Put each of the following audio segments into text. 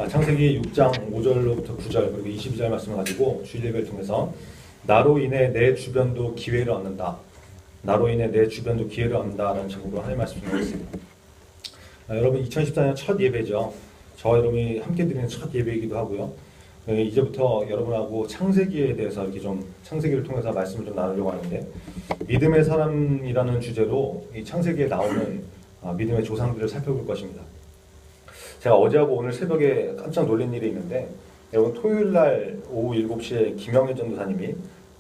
창세기 6장 5절로부터 9절 그리고 22절 말씀을 가지고 주일 예배를 통해서 나로 인해 내 주변도 기회를 얻는다. 나로 인해 내 주변도 기회를 얻는다라는 제목으로 하나님 말씀을 드리겠습니다. 여러분 2014년 첫 예배죠. 저와 여러분이 함께 드리는 첫 예배이기도 하고요. 이제부터 여러분하고 창세기에 대해서 이렇게 좀 창세기를 통해서 말씀을 좀 나누려고 하는데 믿음의 사람이라는 주제로 이 창세기에 나오는 믿음의 조상들을 살펴볼 것입니다. 제가 어제하고 오늘 새벽에 깜짝 놀란 일이 있는데 여러분 토요일날 오후 7시에 김영애 전도사님이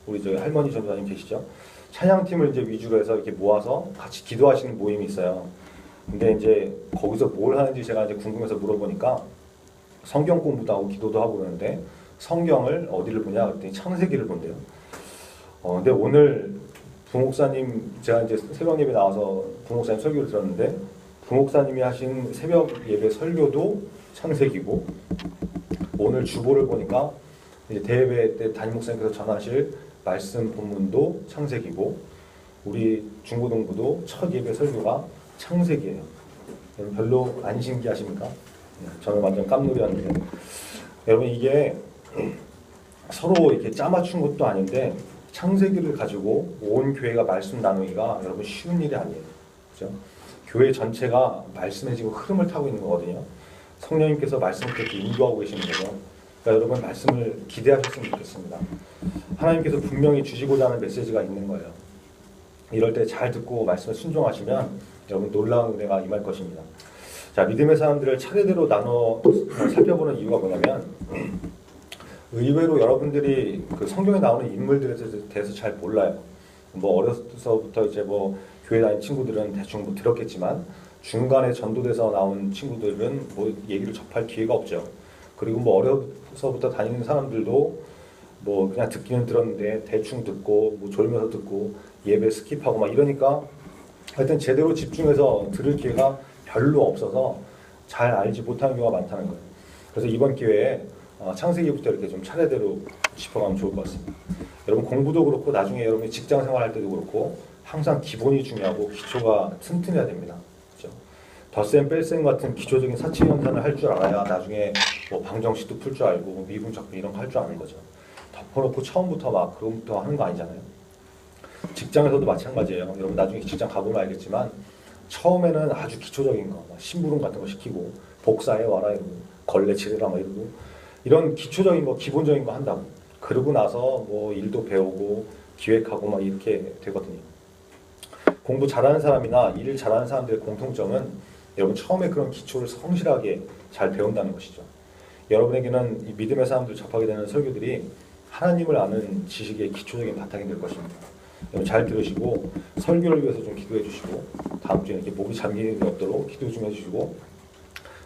우리 저 할머니 전도사님 계시죠? 찬양팀을 이제 위주로 해서 이렇게 모아서 같이 기도하시는 모임이 있어요. 근데 이제 거기서 뭘 하는지 제가 이제 궁금해서 물어보니까 성경 공부도 하고 기도도 하고 그러는데 성경을 어디를 보냐 그랬더니 창세기를 본대요. 근데 오늘 부목사님 제가 이제 새벽 예배 나와서 부목사님 설교를 들었는데 부목사님이 하신 새벽 예배 설교도 창세기고 오늘 주보를 보니까 이제 대예배 때 담임 목사님께서 전하실 말씀 본문도 창세기고 우리 중고등부도 첫 예배 설교가 창세기예요. 별로 안 신기하십니까? 저는 완전 깜놀이었는데 여러분 이게 서로 이렇게 짜맞춘 것도 아닌데 창세기를 가지고 온 교회가 말씀 나누기가 여러분 쉬운 일이 아니에요. 그죠? 교회 전체가 말씀에 지금 흐름을 타고 있는 거거든요. 성령님께서 말씀을 그렇게 인도하고 계시는 거죠. 그러니까 여러분 말씀을 기대하셨으면 좋겠습니다. 하나님께서 분명히 주시고자 하는 메시지가 있는 거예요. 이럴 때 잘 듣고 말씀을 순종하시면 여러분 놀라운 은혜가 임할 것입니다. 자, 믿음의 사람들을 차례대로 나눠 살펴보는 이유가 뭐냐면 의외로 여러분들이 그 성경에 나오는 인물들에 대해서 잘 몰라요. 뭐 어려서부터 이제 뭐 교회 다닌 친구들은 대충 뭐 들었겠지만 중간에 전도돼서 나온 친구들은 뭐 얘기를 접할 기회가 없죠. 그리고 뭐 어려서부터 다니는 사람들도 뭐 그냥 듣기는 들었는데 대충 듣고 뭐 졸면서 듣고 예배 스킵하고 막 이러니까 하여튼 제대로 집중해서 들을 기회가 별로 없어서 잘 알지 못하는 경우가 많다는 거예요. 그래서 이번 기회에 창세기부터 이렇게 좀 차례대로 짚어가면 좋을 것 같습니다. 여러분 공부도 그렇고 나중에 여러분이 직장 생활할 때도 그렇고 항상 기본이 중요하고 기초가 튼튼해야 됩니다. 그렇죠? 덧셈 뺄셈 같은 기초적인 사치 연산을 할 줄 알아야 나중에 뭐 방정식도 풀 줄 알고 미분적분 이런 거 할 줄 아는 거죠. 덮어놓고 처음부터 막 그것부터 하는 거 아니잖아요. 직장에서도 마찬가지예요. 여러분 나중에 직장 가보면 알겠지만 처음에는 아주 기초적인 거, 심부름 같은 거 시키고 복사해 와라 이러고 걸레 칠해라 막 이러고 이런 기초적인 거, 기본적인 거 한다고. 그러고 나서 뭐 일도 배우고 기획하고 막 이렇게 되거든요. 공부 잘하는 사람이나 일 잘하는 사람들의 공통점은 여러분 처음에 그런 기초를 성실하게 잘 배운다는 것이죠. 여러분에게는 이 믿음의 사람들 접하게 되는 설교들이 하나님을 아는 지식의 기초적인 바탕이 될 것입니다. 여러분 잘 들으시고 설교를 위해서 좀 기도해 주시고 다음 주에 이렇게 목이 잠기는 게 없도록 기도 좀 해주시고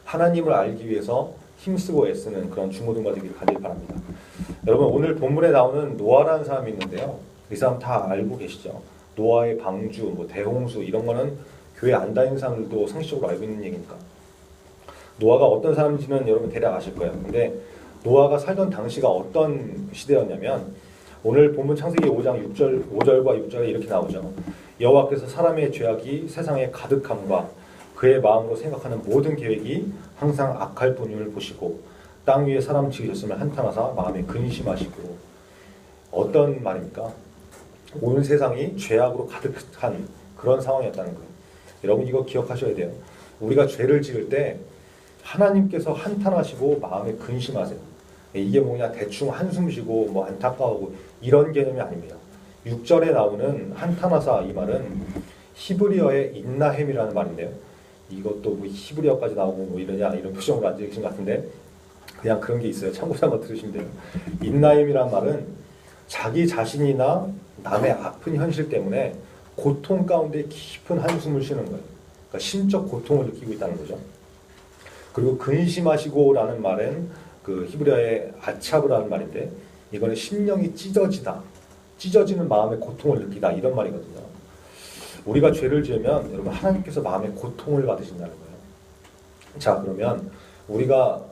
하나님을 알기 위해서 힘쓰고 애쓰는 그런 중고등부 되기를 가길 바랍니다. 여러분 오늘 본문에 나오는 노아라는 사람이 있는데요. 이 사람 다 알고 계시죠? 노아의 방주, 뭐 대홍수 이런 거는 교회 안 다니는 사람들도 상식적으로 알고 있는 얘기니까. 노아가 어떤 사람인지는 여러분 대략 아실 거예요. 근데 노아가 살던 당시가 어떤 시대였냐면 오늘 본문 창세기 5장 5절과 6절에 이렇게 나오죠. 여호와께서 사람의 죄악이 세상에 가득함과 그의 마음으로 생각하는 모든 계획이 항상 악할 뿐임을 보시고 땅 위에 사람 지으셨음을 한탄하사 마음에 근심하시고. 어떤 말입니까? 온 세상이 죄악으로 가득한 그런 상황이었다는 거예요. 여러분 이거 기억하셔야 돼요. 우리가 죄를 지을 때 하나님께서 한탄하시고 마음에 근심하세요. 이게 뭐냐 대충 한숨 쉬고 뭐 안타까워하고 이런 개념이 아닙니다. 6절에 나오는 한탄하사 이 말은 히브리어의 인나햄이라는 말인데요. 이것도 뭐 히브리어까지 나오고 뭐 이러냐 이런 표정으로 앉아 계신 것 같은데 그냥 그런 게 있어요. 참고서 한번 들으시면 돼요. 인나햄이라는 말은 자기 자신이나 남의 아픈 현실 때문에 고통 가운데 깊은 한숨을 쉬는 거예요. 그러니까 심적 고통을 느끼고 있다는 거죠. 그리고 근심하시고라는 말은 그 히브리어의 아차브라는 말인데 이거는 심령이 찢어지다, 찢어지는 마음의 고통을 느끼다 이런 말이거든요. 우리가 죄를 지으면 여러분 하나님께서 마음의 고통을 받으신다는 거예요. 자 그러면 우리가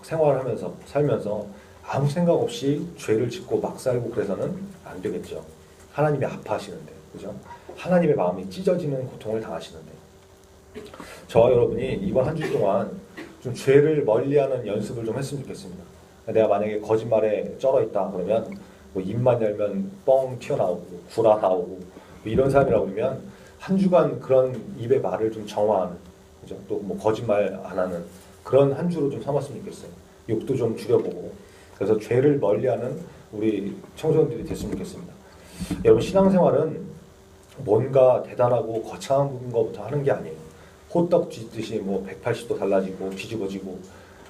생활하면서 살면서 아무 생각 없이 죄를 짓고 막 살고 그래서는 안 되겠죠. 하나님이 아파하시는데, 그죠? 하나님의 마음이 찢어지는 고통을 당하시는데 저와 여러분이 이번 한 주 동안 좀 죄를 멀리하는 연습을 좀 했으면 좋겠습니다. 내가 만약에 거짓말에 쩔어 있다 그러면 뭐 입만 열면 뻥 튀어나오고 구라 나오고 뭐 이런 사람이라고 그러면 한 주간 그런 입의 말을 좀 정화하는, 그죠? 또 뭐 거짓말 안 하는 그런 한 주로 좀 삼았으면 좋겠어요. 욕도 좀 줄여보고, 그래서 죄를 멀리하는 우리 청소년들이 됐으면 좋겠습니다. 여러분, 신앙생활은 뭔가 대단하고 거창한 것부터 하는 게 아니에요. 호떡 쥐듯이 뭐 180도 달라지고 뒤집어지고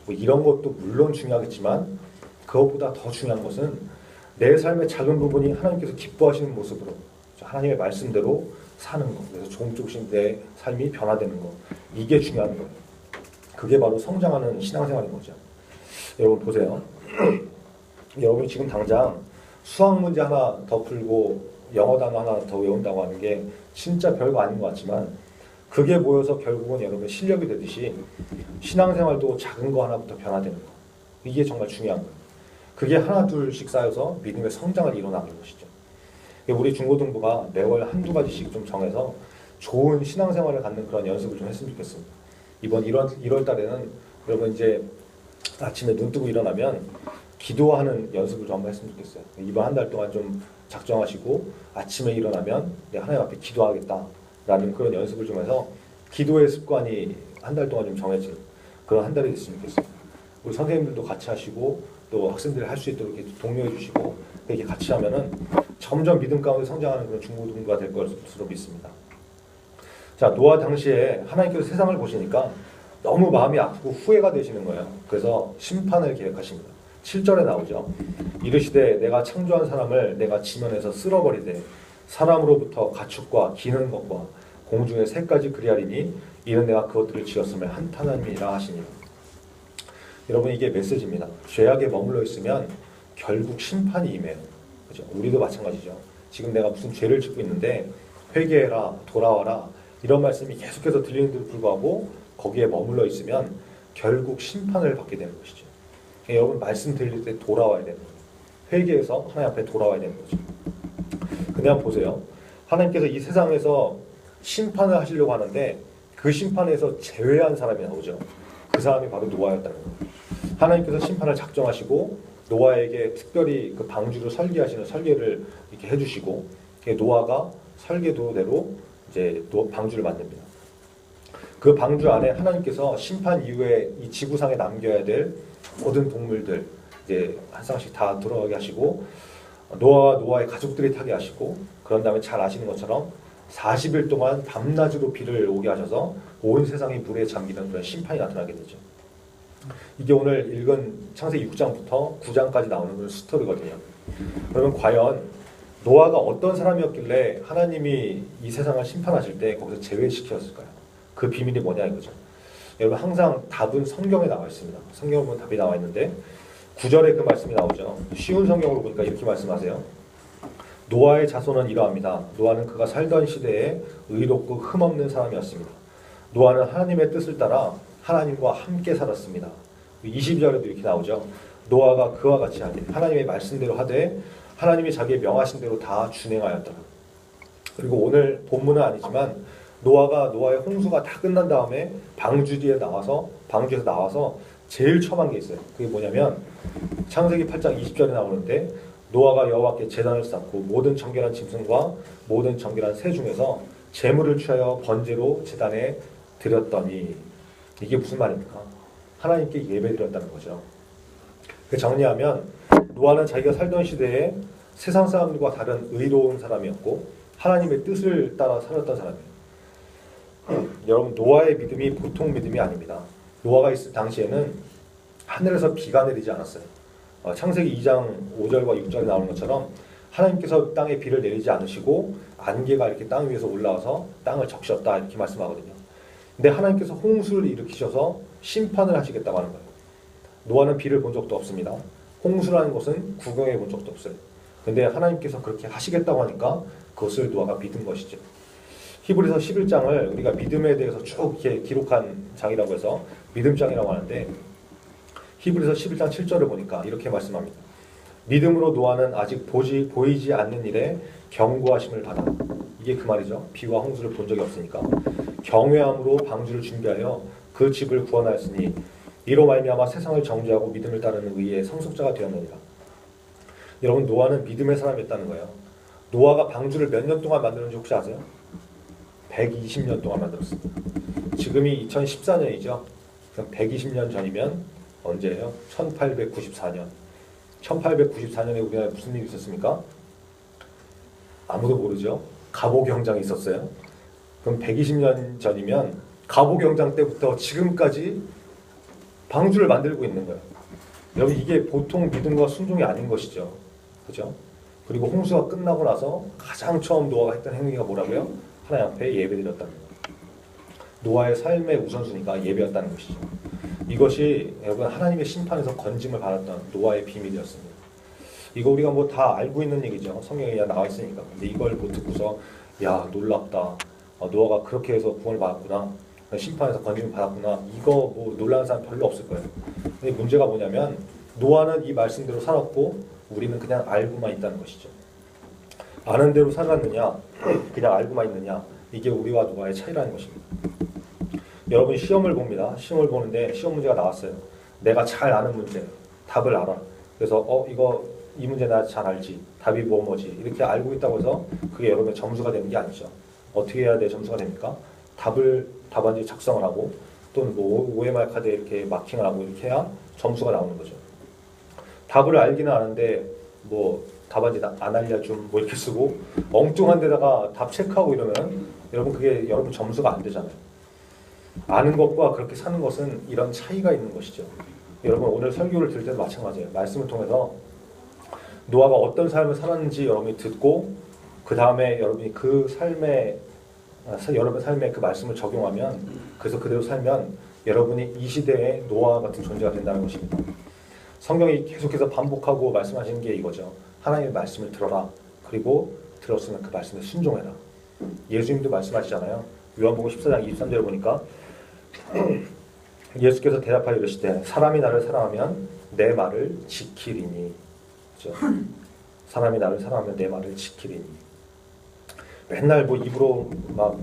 뭐 이런 것도 물론 중요하겠지만, 그것보다 더 중요한 것은 내 삶의 작은 부분이 하나님께서 기뻐하시는 모습으로 하나님의 말씀대로 사는 것, 그래서 조금 조금씩 내 삶이 변화되는 것, 이게 중요한 거예요. 그게 바로 성장하는 신앙생활인 거죠. 여러분 보세요. 여러분이 지금 당장 수학 문제 하나 더 풀고 영어 단어 하나 더 외운다고 하는 게 진짜 별거 아닌 것 같지만, 그게 모여서 결국은 여러분의 실력이 되듯이 신앙생활도 작은 거 하나부터 변화되는 거, 이게 정말 중요한 거예요. 그게 하나 둘씩 쌓여서 믿음의 성장을 이뤄나가는 것이죠. 우리 중고등부가 매월 한두 가지씩 좀 정해서 좋은 신앙생활을 갖는 그런 연습을 좀 했으면 좋겠습니다. 이번 1월 달에는 여러분 이제 아침에 눈 뜨고 일어나면 기도하는 연습을 좀 한번 했으면 좋겠어요. 이번 한 달 동안 좀 작정하시고 아침에 일어나면 내가 하나님 앞에 기도하겠다라는 그런 연습을 좀 해서 기도의 습관이 한 달 동안 좀 정해진 그런 한 달이 됐으면 좋겠습니다. 우리 선생님들도 같이 하시고 또 학생들이 할 수 있도록 이렇게 독려해 주시고 이렇게 같이 하면은 점점 믿음 가운데 성장하는 그런 중고등부가 될 것으로 믿습니다. 자, 노아 당시에 하나님께서 세상을 보시니까 너무 마음이 아프고 후회가 되시는 거예요. 그래서 심판을 계획하십니다. 7절에 나오죠. 이르시되 내가 창조한 사람을 내가 지면에서 쓸어버리되 사람으로부터 가축과 기는 것과 공중의 새까지 그리하리니 이는 내가 그것들을 지었음을 한탄함이라 하시니라. 여러분, 이게 메시지입니다. 죄악에 머물러 있으면 결국 심판이 임해요. 그죠? 우리도 마찬가지죠. 지금 내가 무슨 죄를 짓고 있는데 회개해라, 돌아와라 이런 말씀이 계속해서 들리는데도 불구하고 거기에 머물러 있으면 결국 심판을 받게 되는 것이죠. 여러분, 말씀 들릴 때 돌아와야 되는 거예요. 회개해서 하나님 앞에 돌아와야 되는 거죠. 근데 한번 보세요. 하나님께서 이 세상에서 심판을 하시려고 하는데 그 심판에서 제외한 사람이 나오죠. 그 사람이 바로 노아였다는 거예요. 하나님께서 심판을 작정하시고 노아에게 특별히 그 방주를 설계하시는 설계를 이렇게 해주시고, 노아가 설계도대로 이제 방주를 만듭니다. 그 방주 안에 하나님께서 심판 이후에 이 지구상에 남겨야 될 모든 동물들 이제 한 쌍씩 다 들어가게 하시고, 노아와 노아의 가족들이 타게 하시고, 그런 다음에 잘 아시는 것처럼 40일 동안 밤낮으로 비를 오게 하셔서 온 세상이 물에 잠기는 그런 심판이 나타나게 되죠. 이게 오늘 읽은 창세기 6장부터 9장까지 나오는 그런 스토리거든요. 그러면 과연 노아가 어떤 사람이었길래 하나님이 이 세상을 심판하실 때 거기서 제외시켰을까요? 그 비밀이 뭐냐 이거죠. 여러분, 항상 답은 성경에 나와 있습니다. 성경을 보면 답이 나와 있는데 9절에 그 말씀이 나오죠. 쉬운 성경으로 보니까 이렇게 말씀하세요. 노아의 자손은 이러합니다. 노아는 그가 살던 시대에 의롭고 흠없는 사람이었습니다. 노아는 하나님의 뜻을 따라 하나님과 함께 살았습니다. 22절에도 이렇게 나오죠. 노아가 그와 같이 하되 하나님의 말씀대로 하되 하나님이 자기의 명하신 대로 다 준행하였더라. 그리고 오늘 본문은 아니지만 노아의 홍수가 다 끝난 다음에 방주에서 나와서 제일 처음 한 게 있어요. 그게 뭐냐면 창세기 8장 20절에 나오는데, 노아가 여호와께 제단을 쌓고 모든 정결한 짐승과 모든 정결한 새 중에서 제물을 취하여 번제로 제단에 드렸더니, 이게 무슨 말입니까? 하나님께 예배드렸다는 거죠. 정리하면 노아는 자기가 살던 시대에 세상 사람들과 다른 의로운 사람이었고 하나님의 뜻을 따라 살았던 사람이에요. 여러분, 노아의 믿음이 보통 믿음이 아닙니다. 노아가 있을 당시에는 하늘에서 비가 내리지 않았어요. 창세기 2장 5절과 6절에 나오는 것처럼 하나님께서 땅에 비를 내리지 않으시고 안개가 이렇게 땅 위에서 올라와서 땅을 적셨다 이렇게 말씀하거든요. 근데 하나님께서 홍수를 일으키셔서 심판을 하시겠다고 하는 거예요. 노아는 비를 본 적도 없습니다. 홍수라는 것은 구경해 본 적도 없어요. 근데 하나님께서 그렇게 하시겠다고 하니까 그것을 노아가 믿은 것이죠. 히브리서 11장을 우리가 믿음에 대해서 쭉 이렇게 기록한 장이라고 해서 믿음장이라고 하는데, 히브리서 11장 7절을 보니까 이렇게 말씀합니다. 믿음으로 노아는 아직 보이지 않는 일에 경고하심을 받아. 이게 그 말이죠. 비와 홍수를 본 적이 없으니까 경외함으로 방주를 준비하여 그 집을 구원하였으니 이로 말미암아 세상을 정죄하고 믿음을 따르는 의의 상속자가 되었느니라. 여러분, 노아는 믿음의 사람이었다는 거예요. 노아가 방주를 몇 년 동안 만드는지 혹시 아세요? 120년 동안 만들었습니다. 지금이 2014년이죠. 그럼 120년 전이면 언제예요? 1894년. 1894년에 우리나라에 무슨 일이 있었습니까? 아무도 모르죠. 갑오경장이 있었어요. 그럼 120년 전이면 갑오경장 때부터 지금까지 방주를 만들고 있는 거예요. 여러분, 이게 보통 믿음과 순종이 아닌 것이죠. 그죠? 그리고 홍수가 끝나고 나서 가장 처음 노아가 했던 행위가 뭐라고요? 하나님 앞에 예배드렸다는 거예요. 노아의 삶의 우선순위가 예배였다는 것이죠. 이것이 여러분 하나님의 심판에서 건짐을 받았던 노아의 비밀이었습니다. 이거 우리가 뭐 다 알고 있는 얘기죠. 성경에 나와 있으니까. 근데 이걸 못 듣고서 야, 놀랍다. 노아가 그렇게 해서 구원을 받았구나. 심판에서 건짐을 받았구나. 이거 뭐 놀라는 사람 별로 없을 거예요. 근데 문제가 뭐냐면 노아는 이 말씀대로 살았고 우리는 그냥 알고만 있다는 것이죠. 아는 대로 살았느냐, 그냥 알고만 있느냐, 이게 우리와 노아의 차이라는 것입니다. 여러분, 시험을 봅니다. 시험을 보는데 시험 문제가 나왔어요. 내가 잘 아는 문제, 답을 알아. 그래서 이 문제 나 잘 알지. 답이 뭐지. 이렇게 알고 있다고 해서 그게 여러분의 점수가 되는 게 아니죠. 어떻게 해야 내 점수가 됩니까? 답안지 작성을 하고 또는 뭐 OMR 카드에 이렇게 마킹을 하고 이렇게 해야 점수가 나오는 거죠. 답을 알기는 아는데 뭐 답안지 안 알려줌 뭐 이렇게 쓰고 엉뚱한 데다가 답 체크하고 이러면 여러분 그게 여러분 점수가 안 되잖아요. 아는 것과 그렇게 사는 것은 이런 차이가 있는 것이죠. 여러분, 오늘 설교를 들을 때도 마찬가지예요. 말씀을 통해서 노아가 어떤 삶을 살았는지 여러분이 듣고 그 다음에 여러분이 여러분 삶에 그 말씀을 적용하면, 그래서 그대로 살면 여러분이 이 시대의 노아 같은 존재가 된다는 것입니다. 성경이 계속해서 반복하고 말씀하시는 게 이거죠. 하나님의 말씀을 들어라. 그리고 들었으면 그 말씀에 순종해라. 예수님도 말씀하시잖아요. 요한복음 14장 23절에 보니까 예수께서 대답하여 이르시되 사람이 나를 사랑하면 내 말을 지키리니. 그렇죠? 사람이 나를 사랑하면 내 말을 지키리니. 맨날 뭐 입으로 막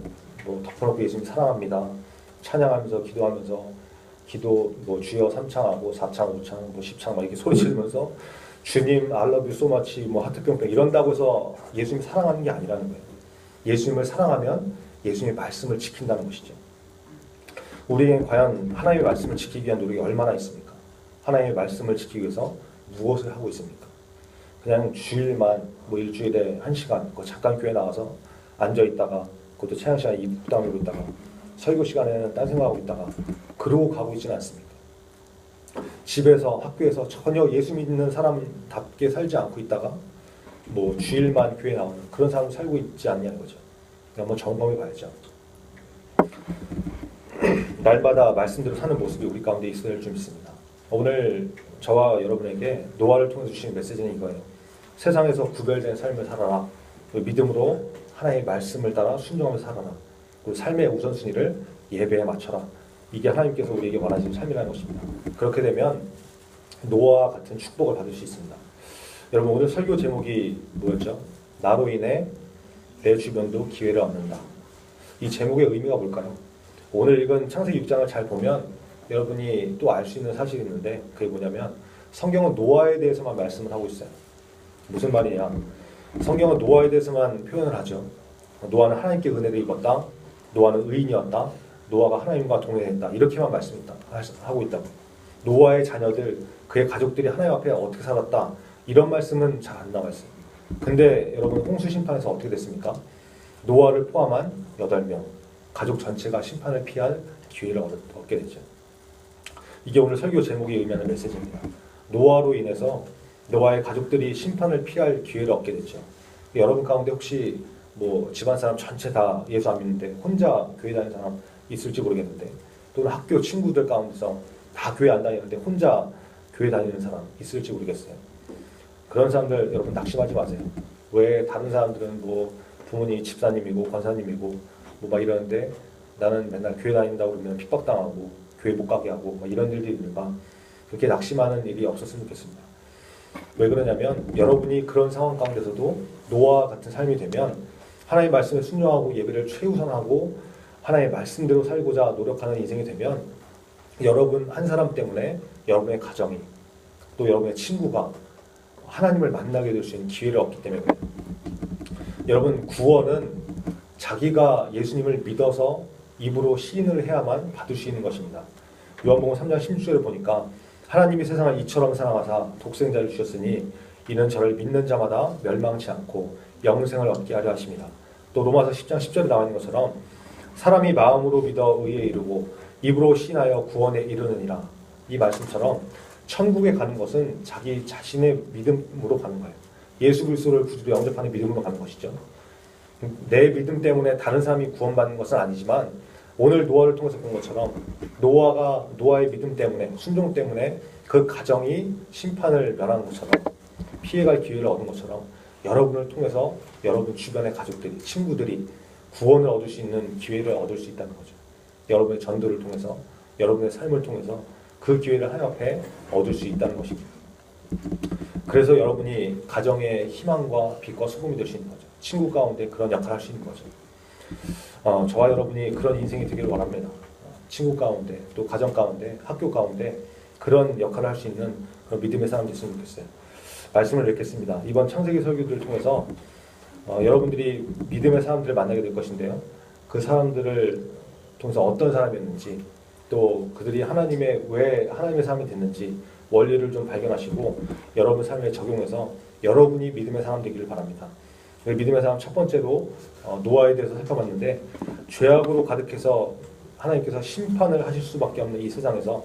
뭐 덮어놓고 예수님 사랑합니다. 찬양하면서 기도하면서 기도 뭐 주여 3창하고 4창, 5창, 뭐 10창 막 이렇게 소리 지르면서 주님 I love you so much 뭐 하트 뿅뿅 이런다고 해서 예수님 사랑하는 게 아니라는 거예요. 예수님을 사랑하면 예수님의 말씀을 지킨다는 것이죠. 우리에겐 과연 하나님의 말씀을 지키기 위한 노력이 얼마나 있습니까? 하나님의 말씀을 지키기 위해서 무엇을 하고 있습니까? 그냥 주일만 뭐 일주일에 1시간 잠깐 교회 나와서 앉아있다가 그것도 체양 시간에 입 다물고 있다가 설교 시간에는 딴 생각하고 있다가 그러고 가고 있지는 않습니까? 집에서 학교에서 전혀 예수 믿는 사람답게 살지 않고 있다가 뭐 주일만 교회 나오는 그런 사람 살고 있지 않냐는 거죠. 한번 점검해 봐야죠. 날마다 말씀대로 사는 모습이 우리 가운데 있어야 할 줄 믿습니다. 오늘 저와 여러분에게 노아를 통해서 주시는 메시지는 이거예요. 세상에서 구별된 삶을 살아라. 믿음으로 하나님의 말씀을 따라 순종하면서 살아라. 그리고 삶의 우선순위를 예배에 맞춰라. 이게 하나님께서 우리에게 원하시는 삶이라는 것입니다. 그렇게 되면 노아와 같은 축복을 받을 수 있습니다. 여러분, 오늘 설교 제목이 뭐였죠? 나로 인해 내 주변도 기회를 얻는다. 이 제목의 의미가 뭘까요? 오늘 읽은 창세기 6장을 잘 보면 여러분이 또 알 수 있는 사실이 있는데 그게 뭐냐면 성경은 노아에 대해서만 말씀을 하고 있어요. 무슨 말이냐? 성경은 노아에 대해서만 표현을 하죠. 노아는 하나님께 은혜를 입었다. 노아는 의인이었다. 노아가 하나님과 동행했다. 이렇게만 말씀하고 있다고. 노아의 자녀들, 그의 가족들이 하나님 앞에 어떻게 살았다. 이런 말씀은 잘 안 나와 있어요. 근데 여러분, 홍수 심판에서 어떻게 됐습니까? 노아를 포함한 8명, 가족 전체가 심판을 피할 기회를 얻게 되죠. 이게 오늘 설교 제목이 의미하는 메시지입니다. 노아로 인해서 노아의 가족들이 심판을 피할 기회를 얻게 됐죠. 여러분 가운데 혹시 뭐 집안 사람 전체 다 예수 안 믿는데 혼자 교회 다니는 사람 있을지 모르겠는데, 또는 학교 친구들 가운데서 다 교회 안 다니는데 혼자 교회 다니는 사람 있을지 모르겠어요. 그런 사람들 여러분 낙심하지 마세요. 왜 다른 사람들은 뭐 부모님이 집사님이고 권사님이고 뭐 막 이러는데 나는 맨날 교회 다닌다고 그러면 핍박당하고 교회 못 가게 하고 막 이런 일들이 있는가? 그렇게 낙심하는 일이 없었으면 좋겠습니다. 왜 그러냐면 여러분이 그런 상황 가운데서도 노아와 같은 삶이 되면 하나님의 말씀에 순종하고 예배를 최우선하고 하나님의 말씀대로 살고자 노력하는 인생이 되면 여러분 한 사람 때문에 여러분의 가정이 또 여러분의 친구가 하나님을 만나게 될 수 있는 기회를 얻기 때문에 그래요. 여러분 구원은 자기가 예수님을 믿어서 입으로 시인을 해야만 받을 수 있는 것입니다. 요한복음 3장 16절을 보니까 하나님이 세상을 이처럼 사랑하사 독생자를 주셨으니 이는 저를 믿는 자마다 멸망치 않고 영생을 얻게 하려 하십니다. 또 로마서 10장 10절에 나와 있는 것처럼 사람이 마음으로 믿어 의에 이르고 입으로 시인하여 구원에 이르느니라. 이 말씀처럼 천국에 가는 것은 자기 자신의 믿음으로 가는 거예요. 예수 그리스도를 구주로 영접하는 믿음으로 가는 것이죠. 내 믿음 때문에 다른 사람이 구원받는 것은 아니지만 오늘 노아를 통해서 본 것처럼 노아의 믿음 때문에 순종 때문에 그 가정이 심판을 면한 것처럼 피해갈 기회를 얻은 것처럼 여러분을 통해서 여러분 주변의 가족들이 친구들이 구원을 얻을 수 있는 기회를 얻을 수 있다는 거죠. 여러분의 전도를 통해서 여러분의 삶을 통해서 그 기회를 하나님께 얻을 수 있다는 것입니다. 그래서 여러분이 가정의 희망과 빛과 소금이 될 수 있는 거죠. 친구 가운데 그런 역할을 할 수 있는 거죠. 저와 여러분이 그런 인생이 되기를 원합니다. 친구 가운데 또 가정 가운데 학교 가운데 그런 역할을 할 수 있는 그런 믿음의 사람이 됐으면 좋겠어요. 말씀을 읽겠습니다. 이번 창세기 설교들을 통해서 여러분들이 믿음의 사람들을 만나게 될 것인데요. 그 사람들을 통해서 어떤 사람이었는지 또 그들이 왜 하나님의 사람이 됐는지 원리를 좀 발견하시고 여러분 삶에 적용해서 여러분이 믿음의 사람 되기를 바랍니다. 믿음의 사람 첫 번째로 노아에 대해서 살펴봤는데 죄악으로 가득해서 하나님께서 심판을 하실 수밖에 없는 이 세상에서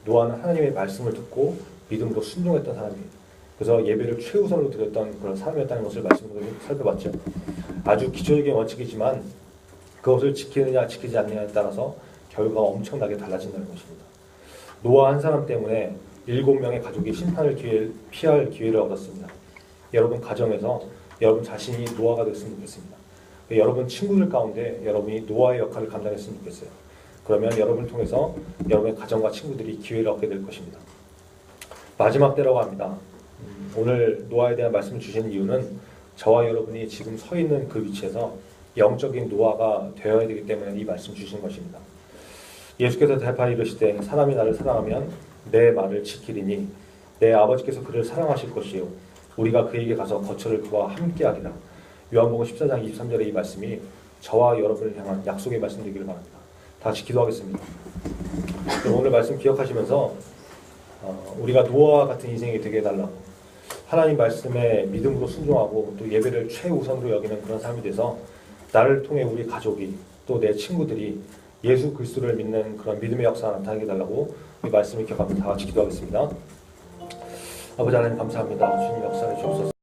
노아는 하나님의 말씀을 듣고 믿음으로 순종했던 사람이에요. 그래서 예배를 최우선으로 드렸던 그런 사람이었다는 것을 말씀으로 살펴봤죠. 아주 기초적인 원칙이지만 그것을 지키느냐 지키지 않느냐에 따라서 결과가 엄청나게 달라진다는 것입니다. 노아 한 사람 때문에 7명의 가족이 피할 기회를 얻었습니다. 여러분 가정에서 여러분 자신이 노아가 됐으면 좋겠습니다. 여러분 친구들 가운데 여러분이 노아의 역할을 감당했으면 좋겠어요. 그러면 여러분을 통해서 여러분의 가정과 친구들이 기회를 얻게 될 것입니다. 마지막 때라고 합니다. 오늘 노아에 대한 말씀을 주신 이유는 저와 여러분이 지금 서 있는 그 위치에서 영적인 노아가 되어야 되기 때문에 이 말씀 주신 것입니다. 예수께서 대파에 이르시되 사람이 나를 사랑하면 내 말을 지키리니 내 아버지께서 그를 사랑하실 것이요 우리가 그에게 가서 거처를 그와 함께하리라. 요한복음 14장 23절의 이 말씀이 저와 여러분을 향한 약속의 말씀 되기를 바랍니다. 다 같이 기도하겠습니다. 오늘 말씀 기억하시면서 우리가 노아와 같은 인생이 되게 해달라고 하나님 말씀에 믿음으로 순종하고 또 예배를 최우선으로 여기는 그런 삶이 돼서 나를 통해 우리 가족이 또 내 친구들이 예수 그리스도를 믿는 그런 믿음의 역사가 나타나게 해달라고 이 말씀을 기억하면서 다 같이 기도하겠습니다. 아버지 하나님 감사합니다. 주님 역사를 주옵소서.